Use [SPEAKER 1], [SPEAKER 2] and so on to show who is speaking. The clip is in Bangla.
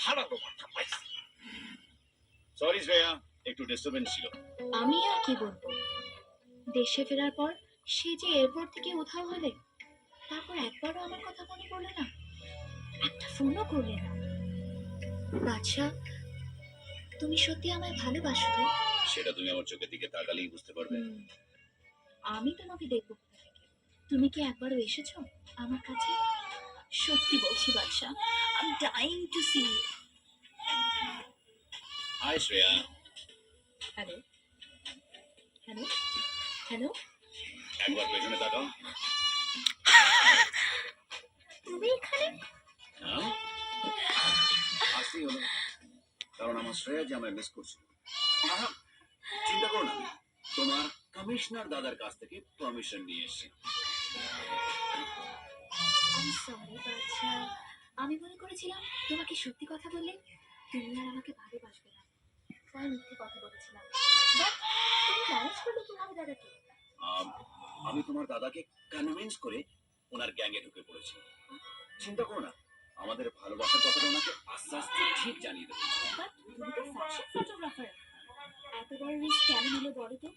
[SPEAKER 1] হারানো মাথা পাইছি। সরি শ্রেয়া, একটু ডিস্টার্বেন্স ছিল।
[SPEAKER 2] আমি আর কি বলবো, দেশে ফেরার পর সে যে এয়ারপোর্ট থেকে উধাও হলে, তারপর একবারও আমার কথা মনে পড়লে না, একটা ফোনও করলে না। বাদশা, তুমি সত্যি আমায় ভালোবাসো তো?
[SPEAKER 1] সেটা তুমি আমার চোখের দিকে তাকালেই বুঝতে পারবে।
[SPEAKER 2] আমি তোমাকে দেখবো কোথা থেকে? তুমি কি একবারও এসেছো আমার কাছে? সত্যি বলছি Badshah, I am dying to see you.
[SPEAKER 1] Hi Shreya.
[SPEAKER 2] Hello hello hello,
[SPEAKER 1] একবার পেছনে তাকাও।
[SPEAKER 2] তুমি এখানে?
[SPEAKER 1] হ্যাঁ, আসতেই হলো, কারণ আমার শ্রেয়া যে আমায় মিস করছিল। আহা, চিন্তা করো না, তোমার কমিশনার দাদার কাছ থেকে পারমিশন নিয়ে এসেছি।
[SPEAKER 2] আমি সরি বাদশা, আমি মনে করেছিলাম তোমাকে সত্যি কথা বললে তুমি আর আমাকে ভালোবাসবে না, তাই মিথ্যে কথা বলেছিলাম। বাট তুমি ম্যানেজ করলে কিভাবে দাদাকে?
[SPEAKER 1] আমি তোমার দাদাকে কনভিন্স করে ওনার গ্যাংয়ে ঢুকে পড়েছি। চিন্তা করো না, আমাদের ভালোবাসার কথাটা ওনাকে আস্তে আস্তে ঠিক জানিয়ে দেবো।
[SPEAKER 2] বাট